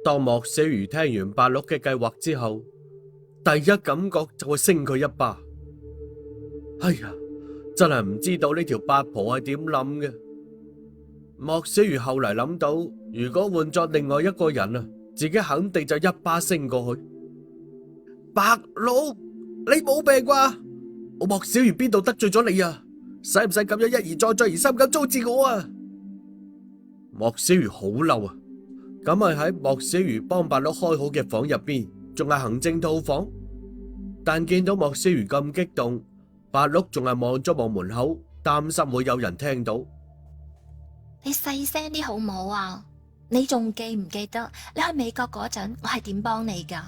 當莫小魚聽完白鹿嘅計劃之後，第一感覺就會升佢一巴。哎呀，真係唔知道呢條八婆係點諗嘅。莫小魚後嚟諗到，如果換作另外一個人啊，自己肯定就一巴升過去。白鹿，你冇病啩？我莫小魚邊度得罪咗你啊？使唔使咁樣一而再再而三咁糟踐我啊？莫小魚好嬲啊！咁係喺莫小魚幫白鹿開好嘅房入邊，仲係行政套房。但見到莫小魚咁激動，白鹿仲係望咗望門口，擔心會有人聽到。你細聲啲好唔好啊？你仲記唔記得你去美國嗰陣，我係點幫你噶？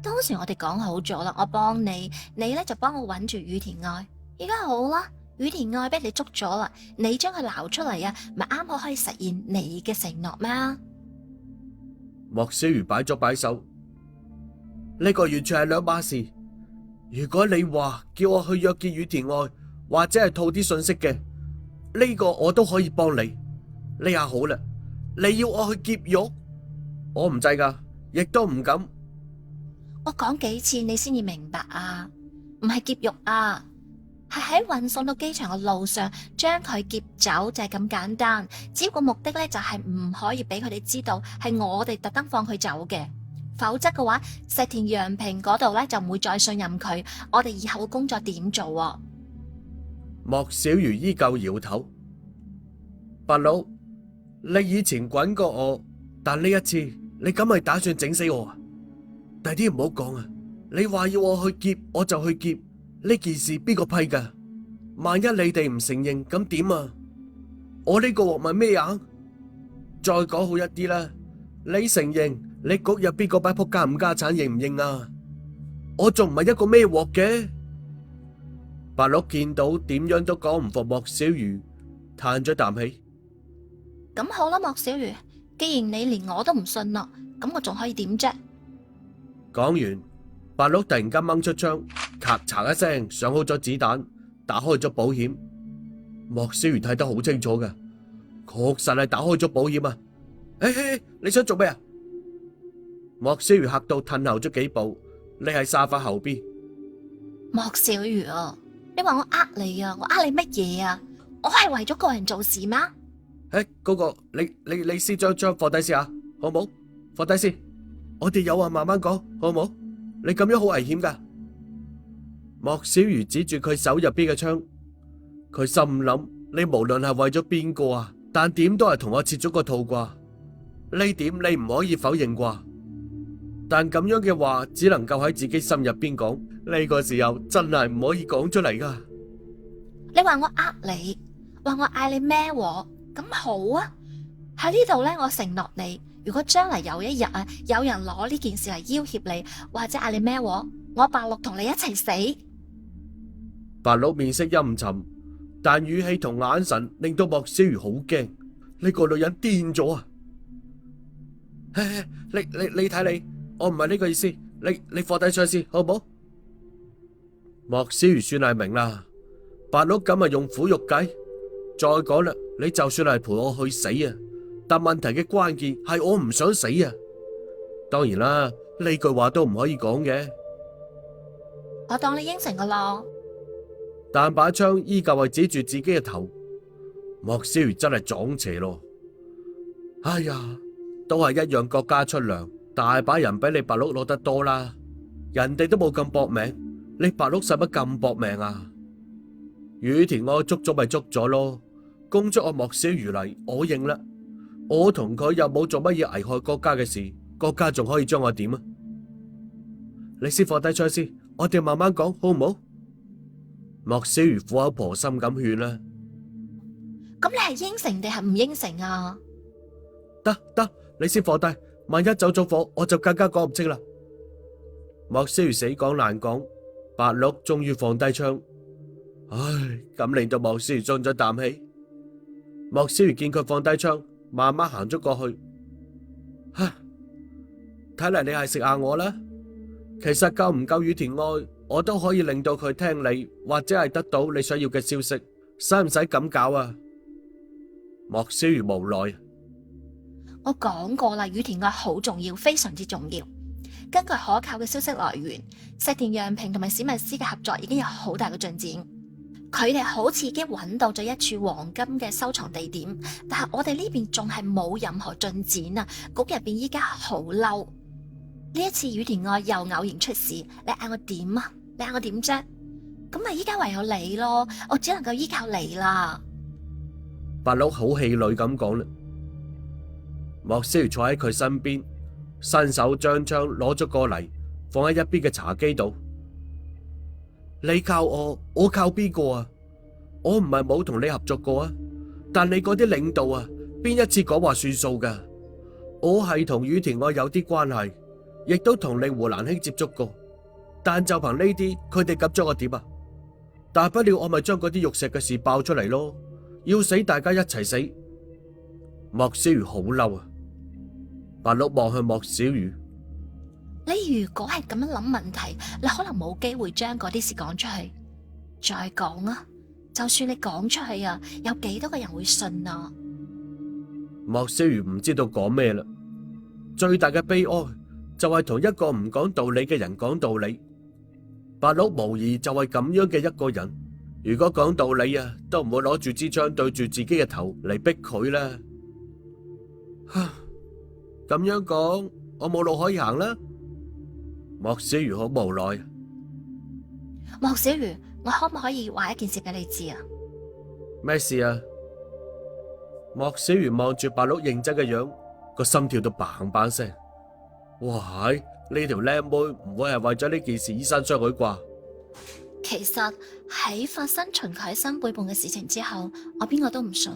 當時我哋講好咗啦，我幫你，你咧就幫我揾住羽田愛。而家好啦，羽田愛俾你捉咗啦，你將佢撈出嚟啊，咪啱好可以實現你嘅承諾咩？莫小魚擺咗擺手，呢個完全係兩碼事。如果你話叫我去約見羽田愛，或者係套啲信息嘅，呢個我都可以幫你。呢下好啦，你要我去劫獄，我唔制噶，亦都唔敢。我講幾次你先至明白啊？唔係劫獄啊，係喺運送到機場嘅路上將佢劫走，就係咁簡單。只要個目的咧就係唔可以俾佢哋知道係我哋特登放佢走嘅，否則嘅話石田洋平嗰度咧就唔會再信任佢。我哋以後嘅工作點做啊？莫小魚依舊搖頭。白鹿，你以前滾過我，但呢一次你咁係打算整死我啊？第啲唔好講啊！你話要我去劫，我就去劫。呢件事邊個批噶？萬一你哋唔承認，咁點啊？我呢個鑊咪咩硬？再講好一啲啦，你承認你局入邊嗰班仆家唔家產認唔認啊？我仲唔係一個咩鑊嘅？白鹿見到點樣都講唔服莫小魚，嘆咗啖氣。咁好啦，莫小魚，既然你連我都唔信啦，咁我仲可以點啫？講完，白鹿突然間掹出槍，咔嚓一聲上好咗子彈，打開咗保險。莫小魚睇得好清楚㗎，確實係打開咗保險啊！誒，你想做咩啊？莫小魚嚇到褪後咗幾步，匿喺沙發後邊。莫小魚啊，你話我呃你啊？我呃你乜嘢啊？我係為咗個人做事咩？嗰個你先將槍放低先啊，好冇？放低先，我哋有話慢慢講，好冇？你咁樣好危險噶。莫小魚指住佢手入邊嘅槍，佢心諗：你無論係為咗邊個啊，但點都係同我切咗個肚啩？呢點你唔可以否認啩？但咁樣嘅話，只能夠喺自己心入邊講。呢個時候真係唔可以講出嚟噶。你話我呃你，話我嗌你孭鑊，咁好啊！喺呢度呢，我承諾你，如果將來有一日啊，有人攞呢件事嚟要挾你，或者嗌你孭鑊，我白鹿同你一齊死。白鹿面色陰沉，但語氣同眼神令到莫小魚好驚。呢個女人癲咗啊！你睇你，我唔係呢個意思，你放低槍先，好唔好？莫小魚算係明啦，白鹿咁係用苦肉計。再講啦，你就算係陪我去死啊，但問題嘅關鍵係我唔想死啊。當然啦，呢句話都唔可以講嘅。我當你應承噶啦。但把槍依舊係指住自己嘅頭。莫小魚真係撞邪咯。哎呀，都係一樣國家出糧，大把人比你白鹿攞得多啦。人哋都冇咁搏命，你白鹿使乜咁搏命啊？羽田愛捉咗咪捉咗咯，供出我莫小魚嚟，我認啦。我同佢又冇做乜嘢危害國家嘅事，國家仲可以將我點啊？你先放低槍先，我哋慢慢講，好唔好？莫小魚苦口婆心咁勸啦。咁你係應承定係唔應承啊？得，你先放低，萬一走咗火，我就更加講唔清啦。莫小魚死講難講，白鹿終於放低槍。唉，咁令到莫小魚鬆咗啖氣。莫小魚見佢放低槍，慢慢行咗過去。唉，睇嚟你係食硬我啦。其實夠唔夠羽田愛，我都可以令到佢聽你，或者係得到你想要嘅消息。使唔使咁搞啊？莫小魚無奈。我講過啦，羽田愛好重要，非常之重要。根據可靠嘅消息來源，石田洋平同埋史密斯嘅合作已經有好大嘅進展。佢哋好似已經揾到咗一處黃金嘅收藏地點，但係我哋呢邊仲係冇任何進展啊！局入邊依家好嬲。呢一次羽田愛又偶然出事，你嗌我點啊？你嗌我點啫？咁咪依家唯有你咯，我只能夠依靠你啦。白鹿好氣餒咁講啦。莫小魚坐喺佢身邊，伸手將槍攞咗過嚟，放喺一邊嘅茶几度。你靠我，我靠邊個啊？我唔係冇同你合作過啊，但你嗰啲領導啊，邊一次講話算數噶？我係同羽田愛有啲關係，亦都同令狐蘭兄接觸過，但就憑呢啲，佢哋咁將我點啊？大不了我咪將嗰啲玉石嘅事爆出嚟咯，要死大家一齊死。莫小魚好嬲啊！白鹿望向莫小魚，你如果係咁樣諗問題，你可能冇機會將嗰啲事講出去。再講啊，就算你講出去啊，有幾多個人會信啊？莫小魚唔知道講咩啦。最大嘅悲哀就係同一個唔講道理嘅人講道理。白鹿無疑就係咁樣嘅一個人。如果講道理啊，都唔會攞住支槍對住自己嘅頭嚟逼佢啦。咁樣講，我冇路可以行啦。莫小魚好無奈。莫小魚，我可唔可以話一件事俾你知啊？咩事啊？莫小魚望住白鹿認真嘅樣，個心跳到砰砰聲。哇！呢條靚妹唔會係為咗呢件事以身相許啩？其實喺發生秦凱生背叛嘅事情之後，我邊個都唔信，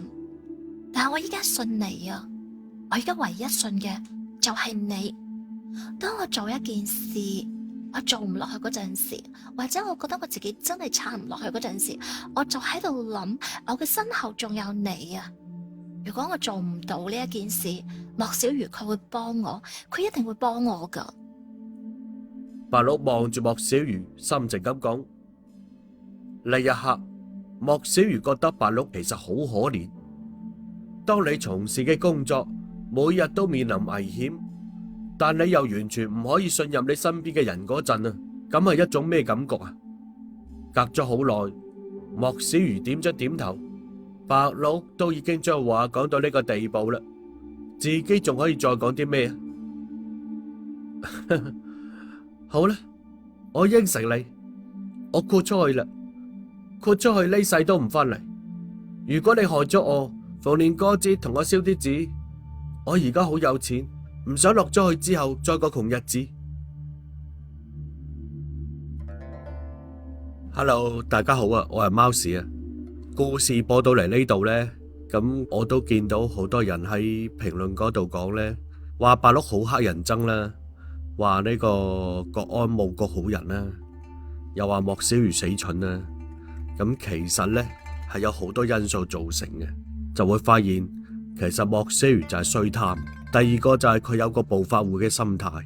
但係我依家信你啊！我而家唯一信嘅就係你。當我做一件事，我做唔落去嗰陣時，或者我覺得我自己真係撐唔落去嗰陣時，我就喺度諗，我嘅身後仲有你啊！如果我做唔到呢一件事，莫小魚佢會幫我，佢一定會幫我噶。白鹿望住莫小魚，深情咁講。呢一刻，莫小魚覺得白鹿其實好可憐。當你從事嘅工作每日都面臨危險，但你又完全唔可以信任你身邊嘅人嗰陣啊，咁係一種咩感覺啊？隔咗好耐，莫小魚點咗點頭。白鹿都已經將話講到呢個地步啦，自己仲可以再講啲咩啊？好啦，我應承你，我豁出去啦，豁出去呢世都唔翻嚟。如果你害咗我，逢年過節同我燒啲紙，我而家好有錢，唔想落咗去之後再過窮日子。Hello， 大家好啊，我係貓屎啊。故事播到嚟呢度呢，咁我都見到好多人喺評論嗰度講呢，話白鹿好乞人憎啦，話呢個國安冇個好人啦，又話莫小魚死蠢啦。咁其實呢係有好多因素造成嘅，就會發現其實莫小魚就係衰貪，第二個就係佢有個暴發戶嘅心態，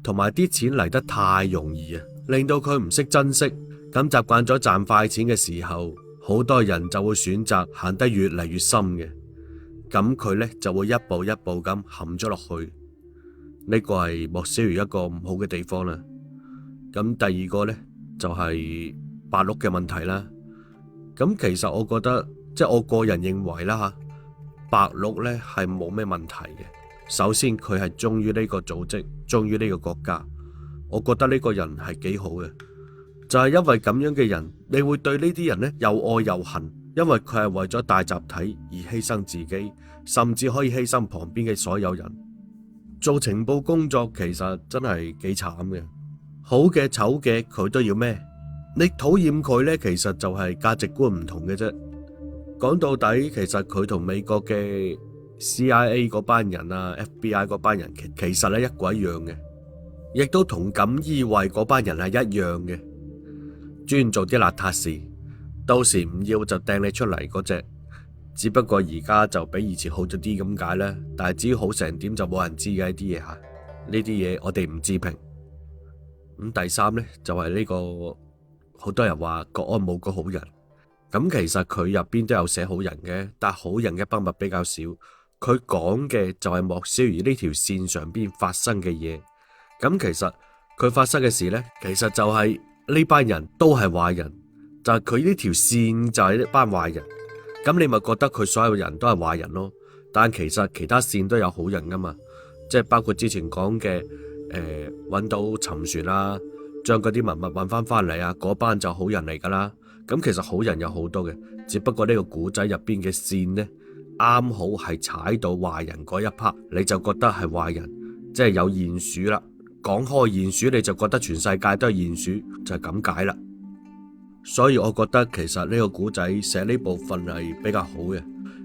同埋啲錢嚟得太容易啊，令到佢唔識珍惜。咁習慣咗賺快錢嘅時候，好多人就會選擇行得越嚟越深嘅，咁佢呢就會一步一步咁陷咗落去。呢個係莫小魚一個唔好嘅地方啦。咁第二個呢，就係白鹿嘅問題啦。咁其實我覺得，即係我個人認為啦吓，白鹿呢係冇咩問題嘅。首先佢係忠於呢個組織，忠於呢個國家，我覺得呢個人係幾好嘅。就係因為咁樣嘅人，你會對呢啲人呢又愛又恨，因為佢係為咗大集體而犧牲自己，甚至可以犧牲旁邊嘅所有人。做情報工作其實真係幾慘嘅，好嘅醜嘅佢都要孭。你討厭佢呢，其實就係價值觀唔同嘅啫。講到底，其實佢同美國嘅 CIA 嗰班人啊、FBI 嗰班人其實係一個一樣嘅，亦都同錦衣衛嗰班人係一樣嘅。專做啲邋遢事，到時唔要就掟你出嚟嗰隻。只不過而家就比以前好咗啲咁解啦。但係至於好成點就冇人知嘅呢啲嘢吓，呢啲嘢我哋唔置評。咁第三呢，就係呢個好多人話國安冇個好人，咁其實佢入邊都有寫好人嘅，但係好人嘅筆墨比較少，佢講嘅就係莫小魚呢條線上邊發生嘅嘢。咁其實佢發生嘅事呢，其實就係呢班人都係壞人，就係佢呢條線就係呢班壞人。咁你咪覺得佢所有人都係壞人咯？但其實其他線都有好人噶嘛，即係包括之前講嘅揾到沉船啊，將嗰啲文物揾翻嚟啊，嗰班就好人嚟噶啦。咁其實好人有好多嘅，只不過呢個古仔入邊嘅線呢，啱好係踩到壞人嗰一 part，你就覺得係壞人，即係有鼹鼠啦。講開鼹鼠，你就覺得全世界都係鼹鼠，就係咁解啦。所以我覺得其實呢個古仔寫呢部分係比較好嘅。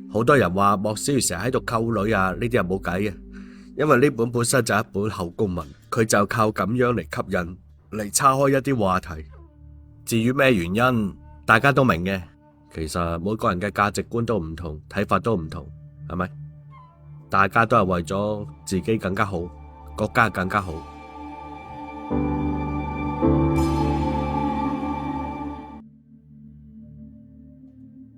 好多人話莫小魚成日喺度溝女啊，呢啲係冇計嘅，因為呢本本身就係一本後宮文，佢就靠咁樣嚟吸引，嚟岔開一啲話題。至於咩原因，大家都明嘅。其實每個人嘅價值觀都唔同，睇法都唔同，係咪？大家都係為咗自己更加好，國家更加好。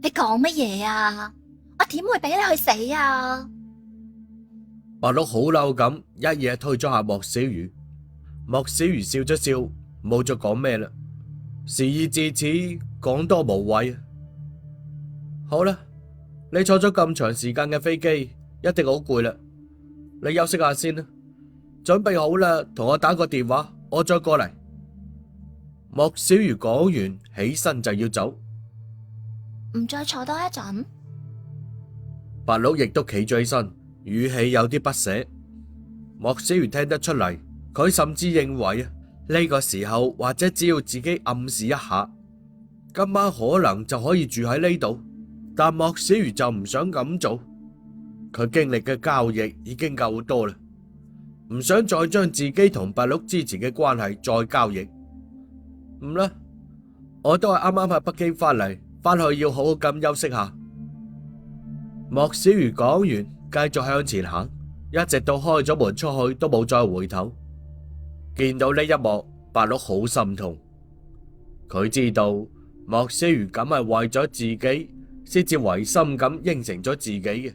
你講乜嘢啊？我點會俾你去死啊？白鹿好嬲咁，一嘢推咗下莫小魚。莫小魚笑咗笑，冇再講咩啦。事已至此，講多無謂。好啦，你坐咗咁長時間嘅飛機，一定好攰啦。你休息下先啦，準備好啦，同我打個電話，我再過嚟。莫小魚講完，起身就要走。唔再坐多一陣？白鹿亦都企咗起身，語氣有啲不捨。莫小魚聽得出嚟，佢甚至認為啊，呢個時候或者只要自己暗示一下，今晚可能就可以住喺呢度。但莫小魚就唔想咁做，佢經歷嘅交易已經夠多啦，唔想再將自己同白鹿之前嘅關係再交易。唔啦，我都係啱啱喺北京翻嚟，翻去要好好咁休息下。莫小魚講完，繼續向前行，一直到開咗門出去都冇再回頭。見到呢一幕，白鹿好心痛，佢知道莫小魚咁係為咗自己先至違心咁應承咗自己嘅，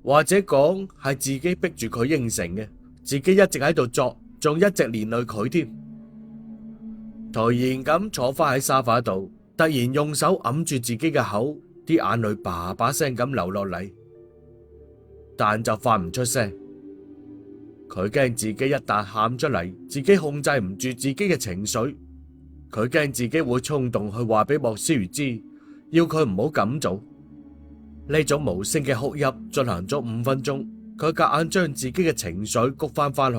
或者講係自己逼住佢應承嘅，自己一直喺度作，仲一直連累佢添。頹然咁坐翻喺沙發度，突然用手揞住自己嘅口，啲眼淚叭叭聲咁流落嚟，但就發唔出聲。佢驚自己一旦喊出嚟，自己控制唔住自己嘅情緒，佢驚自己會衝動去話俾莫小魚知，要佢唔好咁做。呢種無聲嘅哭泣進行咗5分鐘，佢夾硬將自己嘅情緒谷翻去。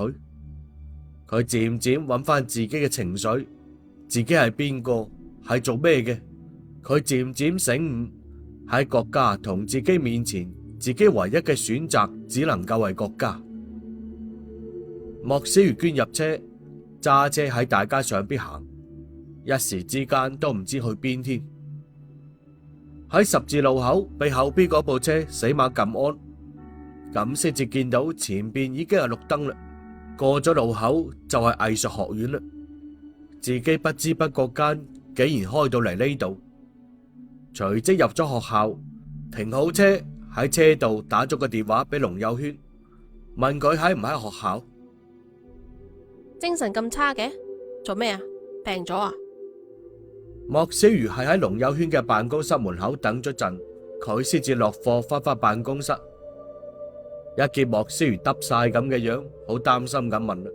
佢漸漸揾翻自己嘅情緒，自己係邊個，係做咩嘅。佢漸漸醒悟，喺國家同自己面前，自己唯一嘅選擇只能夠係國家。莫小魚捐入車，揸車喺大街上邊行，一時之間都唔知去邊添。喺十字路口被後邊嗰部車死馬撳安，咁先至見到前邊已經係綠燈啦。過咗路口就係藝術學院啦。自己不知不覺間竟然開到嚟呢度，隨即入咗學校，停好車，喺車度打咗個電話俾龍友軒，問佢喺唔喺學校。精神咁差嘅，做咩啊？病咗啊？莫小魚係喺龍友軒嘅辦公室門口等咗陣，佢先至落課翻辦公室。一見莫小魚耷晒咁嘅樣，好擔心咁問啦：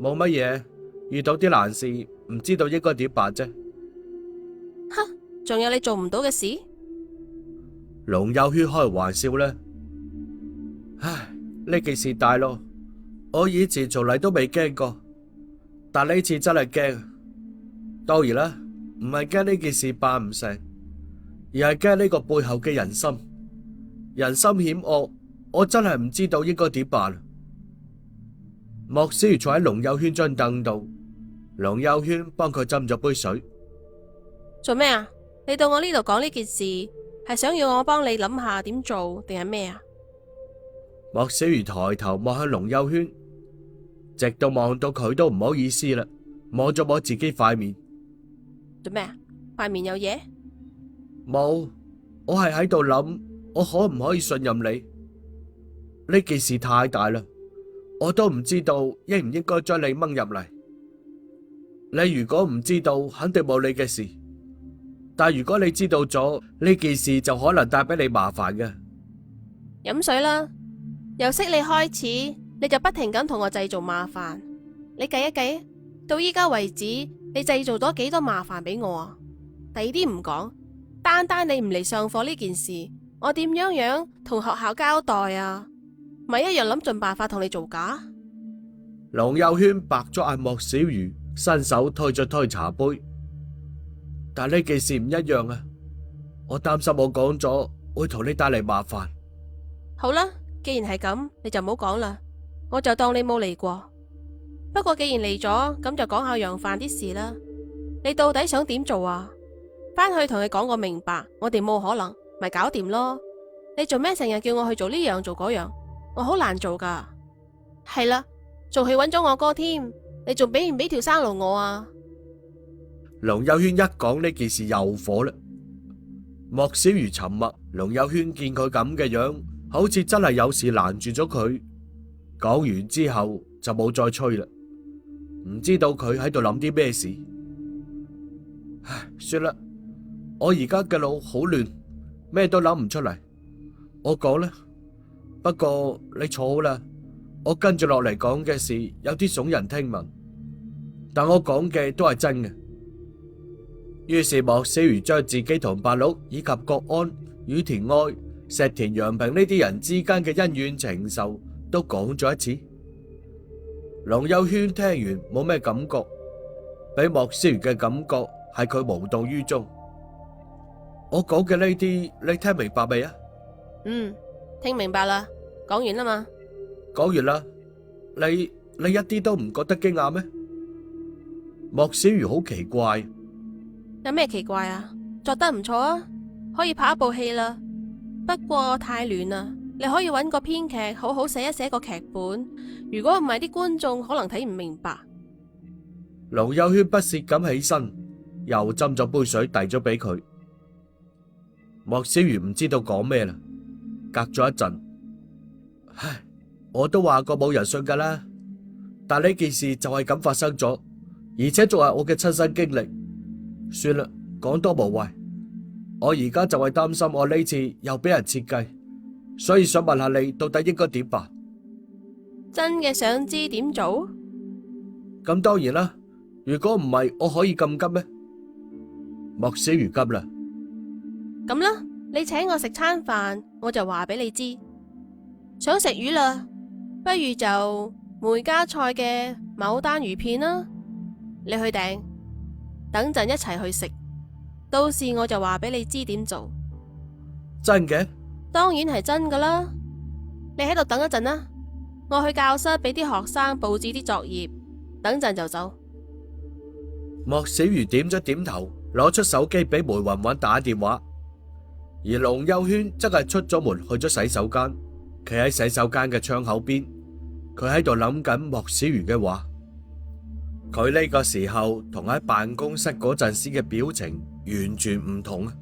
冇乜嘢，遇到啲難事，唔知道應該點辦啫。哼，仲有你做唔到嘅事？龍友軒開玩笑呢：唉，呢件事大咯，我以前從嚟都未驚過，但呢次真係驚。當然啦，唔係驚呢件事辦唔成，而係驚呢個背後嘅人心。人心險惡，我真係唔知道應該點辦。莫小魚坐喺龍友軒張凳度，龍友軒幫佢斟咗杯水。做咩啊？你到我呢度講呢件事，係想要我幫你諗下點做，定係咩啊？莫小魚抬頭望向龍友軒，直到望到佢都唔好意思啦，摸咗摸自己塊面。做咩啊？塊面有嘢？冇，我係喺度諗，我可唔可以信任你？呢件事太大啦，我都唔知道應唔應該將你掹入嚟。你如果唔知道，肯定冇你嘅事。但如果你知道咗呢件事，就可能帶俾你麻煩嘅。飲水啦，由識你開始，你就不停咁同我製造麻煩。你計一計，到依家為止，你製造咗幾多麻煩俾我啊？第二啲唔講，單單你唔嚟上課呢件事，我點樣同學校交代啊？咪一樣諗盡辦法同你做假？龍幼軒白咗眼莫小魚，伸手推咗推茶杯。但呢件事唔一樣啊！我擔心我講咗會同你帶嚟麻煩。好啦，既然係咁，你就唔好講啦，我就當你冇嚟過。不過既然嚟咗，咁就講下楊帆啲事啦。你到底想點做啊？返去同佢講個明白，我哋冇可能，咪搞掂咯。你做咩成日叫我去做呢樣做嗰樣？我好難做噶。係啦，仲去揾咗我哥添，你仲俾唔俾條生路我啊？龍幼軒一講呢件事又火啦。莫小魚沉默，龍幼軒見佢咁嘅樣，好似真係有事攔住咗佢。講完之後就冇再催啦。唔知道佢喺度諗啲咩事。唉，算啦，我而家嘅腦好亂，咩都諗唔出嚟。我講啦，不過你坐好啦。我跟住落嚟講嘅事有啲聳人聽聞，但我講嘅都係真嘅。於是莫小魚將自己同白鹿以及國安、羽田愛、石田洋平呢啲人之間嘅恩怨情仇都講咗一次。龍幼軒聽完冇咩感覺，俾莫小魚嘅感覺係佢無動於衷。我講嘅呢啲你聽明白未啊？聽明白啦，講完啦嘛。講完啦，你一啲都唔覺得驚訝咩？莫小魚好奇怪。有咩奇怪啊？作得唔錯啊，可以拍一部戲啦。不過太亂啦，你可以揾個編劇好好寫一寫個劇本。如果唔係，啲觀眾可能睇唔明白。龍幼軒不屑咁起身，又斟咗杯水遞咗俾佢。莫小魚唔知道講咩啦，隔咗一陣，唉，我都話過冇人信噶啦。但呢件事就係咁發生咗，而且仲係我嘅親身經歷。算啦，講多無謂。我而家就係擔心我呢次又俾人設計，所以想問下你到底應該點辦？真嘅想知點做？咁當然啦，如果唔係，我可以咁急咩？莫小魚急啦。咁啦，你請我食餐飯，我就話俾你知。想食魚啦，不如就梅家菜嘅牡丹魚片啦，你去訂。等陣一齊去食，到時我就話俾你知點做。真嘅？當然係真噶啦。你喺度等一陣啦，我去教室俾啲學生布置啲作業，等陣就走。莫小魚點咗點頭，攞出手機俾梅雲雲打電話。而龍幼軒則係出咗門去咗洗手間，企喺洗手間嘅窗口邊，佢喺度諗緊莫小魚嘅話。佢呢個時候同喺辦公室嗰陣時嘅表情完全唔同啊！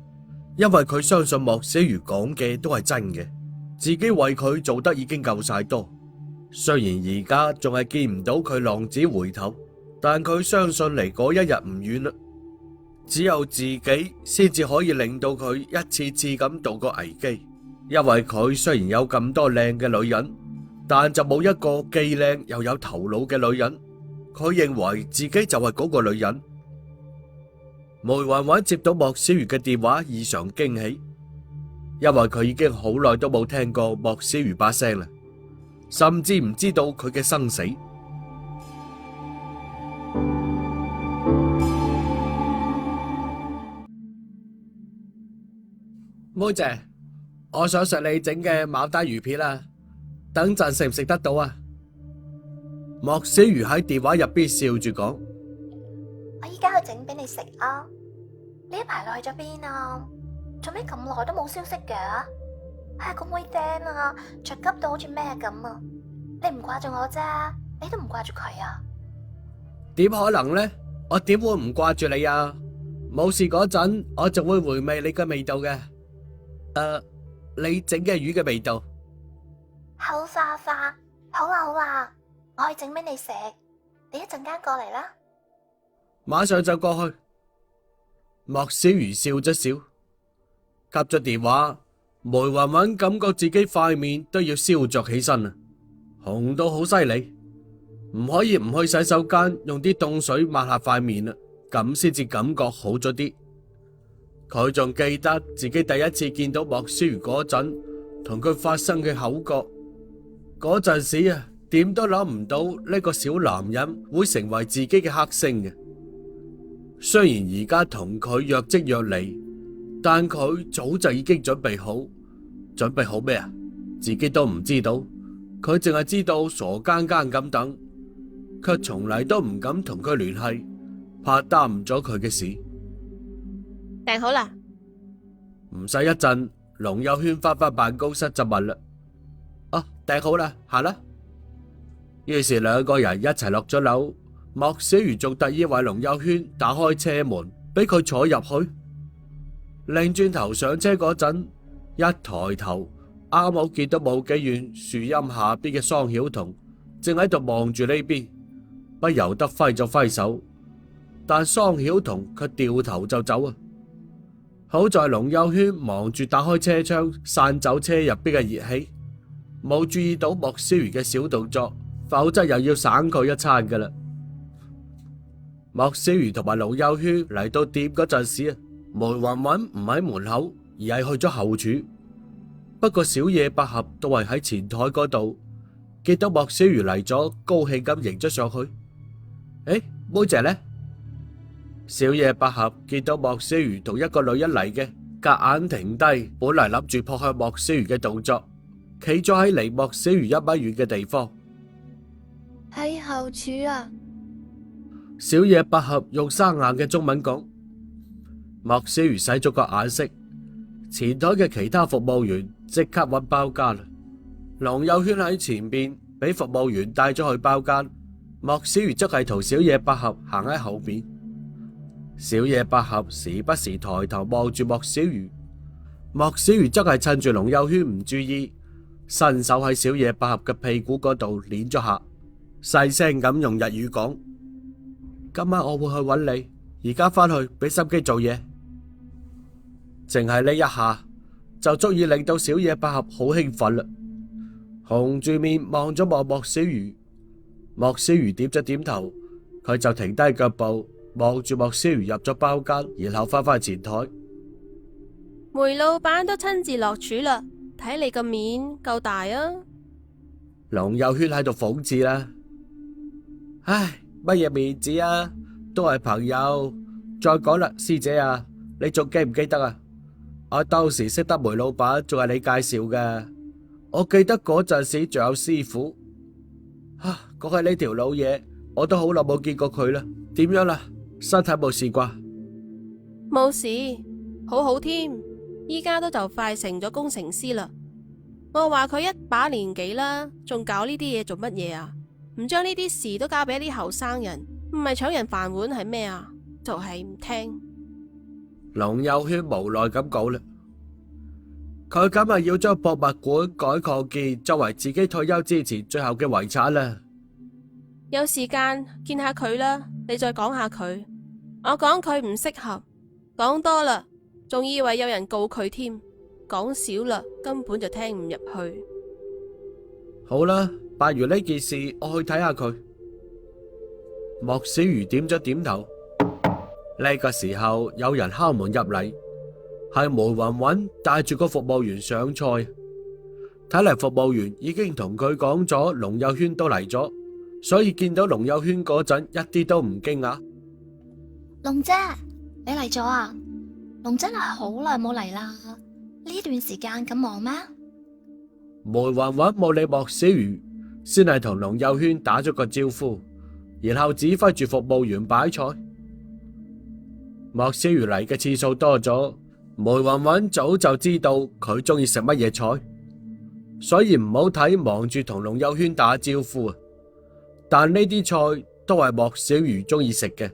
因為佢相信莫小魚講嘅都係真嘅，自己為佢做得已經夠晒多。雖然而家仲係見唔到佢浪子回頭，但佢相信離嗰一日唔遠啦。只有自己先至可以令到佢一次次咁度過危機。因為佢雖然有咁多靚嘅女人，但就冇一個既靚又有頭腦嘅女人。佢認為自己就係嗰個女人。梅雲雲接到莫小魚嘅電話，異常驚喜，因為佢已經好耐都冇聽過莫小魚把聲啦，甚至唔知道佢嘅生死。妹姐，我想食你整嘅牡丹魚片啊，等陣食唔食得到啊？莫小魚喺電話入邊笑住講：我依家去整俾你食啊！呢一排落去咗邊啊？做咩咁耐都冇消息嘅？係個妹釘啊，着急到好似咩咁啊！你唔掛住我啫，你都唔掛住佢啊？點可能呢？我點會唔掛住你啊？冇事嗰陣，我就會回味你嘅味道嘅。你整嘅魚嘅味道。口花花，好啦好啦，我去整俾你食，你一陣間過嚟啦。馬上就過去。莫小魚笑咗笑，吸咗電話。梅雲雲感覺自己塊面都要燒着起身啦，紅到好犀利，唔可以唔去洗手間用啲凍水抹下塊面啦，咁先至感覺好咗啲。佢仲記得自己第一次見到莫小魚嗰陣，同佢發生嘅口角。嗰陣時啊，點都諗唔到呢個小男人會成為自己嘅剋星嘅。雖然而家同佢若即若離，但佢早就已經準備好。準備好咩啊？自己都唔知道，佢淨係知道傻更更咁等，卻從嚟都唔敢同佢聯繫，怕耽誤咗佢嘅事。訂好啦。唔使一陣，龍友軒返辦公室就問啦：啊，訂好啦，行啦。於是兩個人一齊落咗樓。莫小魚仲特意為龍友軒打開車門，俾佢坐入去。擰轉頭上車嗰陣，一抬頭啱好見到冇幾遠樹蔭下邊嘅桑曉彤正喺度望住呢邊，不由得揮咗揮手，但桑曉彤卻掉頭就走啊！好在龍友軒忙住打開車窗散走車入邊嘅熱氣，冇注意到莫小魚嘅小動作，否則又要省佢一餐噶啦。莫小魚同埋龍友軒嚟到店嗰陣時啊，梅雲雲唔喺門口，而係去咗後廚。不過小野百合都係喺前台嗰度，見到莫小魚嚟咗，高興咁迎咗上去。誒，妹姐呢？小野百合見到莫小魚同一個女人嚟嘅，夾硬停低本嚟諗住撲向莫小魚嘅動作，企咗喺離莫小魚1米遠嘅地方。喺後廚啊！小野百合用生硬嘅中文講。莫小魚使咗個眼色，前台嘅其他服務員即刻揾包間啦。龍友軒喺前邊俾服務員帶咗去包間，莫小魚則係同小野百合行喺後邊。小野百合時不時抬頭望住莫小魚，莫小魚則係趁住龍友軒唔注意，伸手喺小野百合嘅屁股嗰度捏咗下，細聲咁用日語講：今晚我會去揾你，而家返去俾心機做嘢。淨係呢一下就足以令到小野百合好興奮啦，紅住面望咗望莫小魚。莫小魚點咗點頭，佢就停低腳步望住莫小魚入咗包間，然後返前台。梅老闆都親自落廚啦，睇你個面夠大啊！龍友軒喺度諷刺啦，唉，乜嘢面子啊，都係朋友。再講啦，師姐啊，你仲記唔記得啊？我當時識得梅老闆，仲係你介紹嘅。我記得嗰陣時仲有師傅。講起呢條老嘢，我都好耐冇見過佢啦。點樣啦？身體冇事啩？冇事，好好添。依家都就快成咗工程師啦。我話佢一把年紀啦，仲搞呢啲嘢做乜嘢啊？唔將呢啲事都交俾啲後生人，唔係搶人飯碗係咩啊？就係唔聽。龍友軒無奈咁講啦，佢咁係要將博物館改擴建作為自己退休之前最後嘅遺產啦。有時間見下佢啦，你再講下佢。我講佢唔適合，講多啦，仲以為有人告佢添。講少啦，根本就聽唔入去。好啦，辦完呢件事，我去睇下佢。莫小魚點咗點頭。呢個時候有人敲門入嚟，係梅雲雲帶住個服務員上菜。睇嚟服務員已經同佢講咗龍友軒都嚟咗，所以見到龍友軒嗰陣一啲都唔驚訝。龍姐，你嚟咗啊？龍姐你好耐冇嚟啦，呢段時間咁忙咩？梅雲雲冇理莫小魚，先係同龍友軒打咗個招呼，然後指揮住服務員擺菜。莫小魚嚟嘅次數多咗，梅雲雲早就知道佢中意食乜嘢菜，所以唔好睇忙住同龍友軒打招呼啊！但呢啲菜都係莫小魚中意食嘅。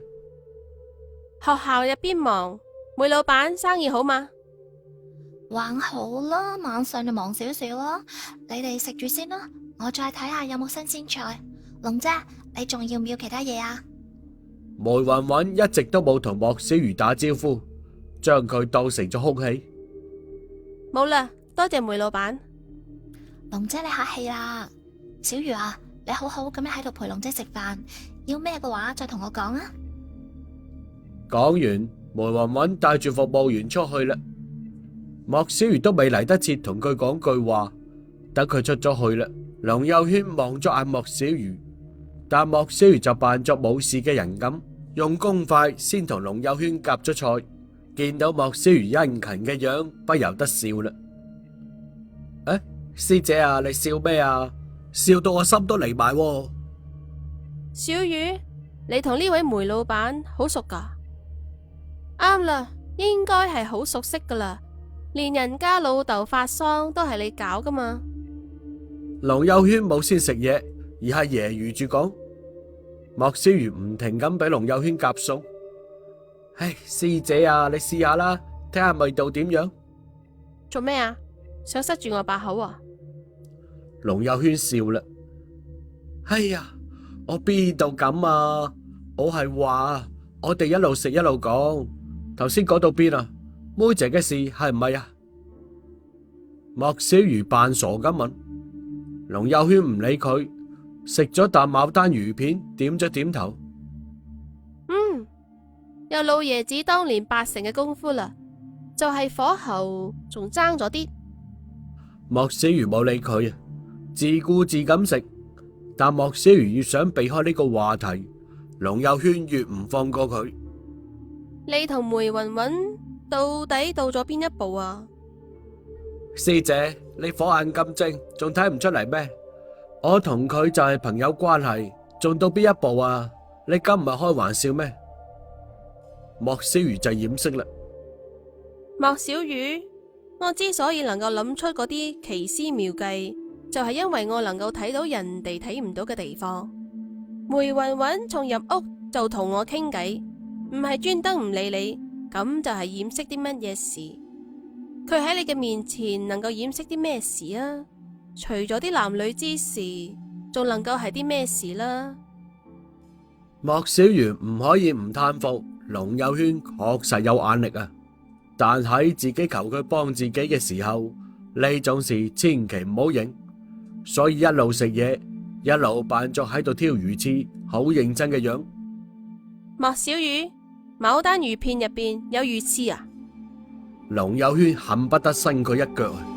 學校入邊忙，梅老闆生意好嘛？還好啦，晚上就忙少少啦。你哋食住先啦，我再睇下有冇新鮮菜。龍姐，你仲要唔要其他嘢啊？梅雲雲一直都冇同莫小魚打招呼，將佢當成咗空氣。冇啦，多謝梅老闆。龍姐你客氣啦。小魚啊，你好好咁樣喺度陪龍姐食飯，要咩嘅話再同我講啊。講完，梅雲雲帶住服務員出去啦。莫小魚都未嚟得切同佢講句話，等佢出咗去啦。龍幼軒望咗眼莫小魚，但莫小魚就扮作冇事嘅人咁，用公筷先同龍幼軒夾咗菜。見到莫小魚殷勤嘅樣，不由得笑啦。誒，師姐啊，你笑咩啊？笑到我心都離埋喎。小魚，你同呢位梅老闆好熟噶？啱啦，應該係好熟悉噶啦。連人家老豆發喪都係你搞噶嘛？龍幼軒冇先食嘢，而係揶揄住講。莫小魚唔停咁俾龍幼軒夾餸。唉，師姐啊，你試下啦，睇下味道點樣。做咩啊？想塞住我把口啊？龍幼軒笑啦。哎呀，我邊度咁啊？我係話我哋一路食一路講。頭先講到邊啊？妹姐嘅事係唔係啊？莫小魚扮傻咁問。龍幼軒唔理佢，食咗啖牡丹魚片，點咗點頭。有老爺子當年8成嘅功夫啦，就係火候仲爭咗啲。莫小魚冇理佢啊，自顧自咁食。但莫小魚越想避開呢個話題，龍幼軒越唔放過佢。你同梅雲雲到底到咗邊一步啊？師姐，你火眼金睛，仲睇唔出嚟咩？我同佢就係朋友關係，仲到邊一步啊？你今唔係開玩笑咩？莫小魚就掩飾啦。莫小魚，我之所以能夠諗出嗰啲奇思妙計，就係因為我能夠睇到人哋睇唔到嘅地方。梅雲雲從入屋就同我傾偈，唔係專登唔理你，咁就係掩飾啲乜嘢事。佢喺你嘅面前能夠掩飾啲咩事啊？除咗啲男女之事，仲能夠係啲咩事啦？莫小魚唔可以唔嘆服，龍幼軒確實有眼力啊！但喺自己求佢幫自己嘅時候，呢種事千祈唔好認，所以一路食嘢，一路扮作喺度挑魚刺，好認真嘅樣。莫小魚，牡丹魚片入邊有魚刺啊？龍幼軒恨不得伸佢一腳啊！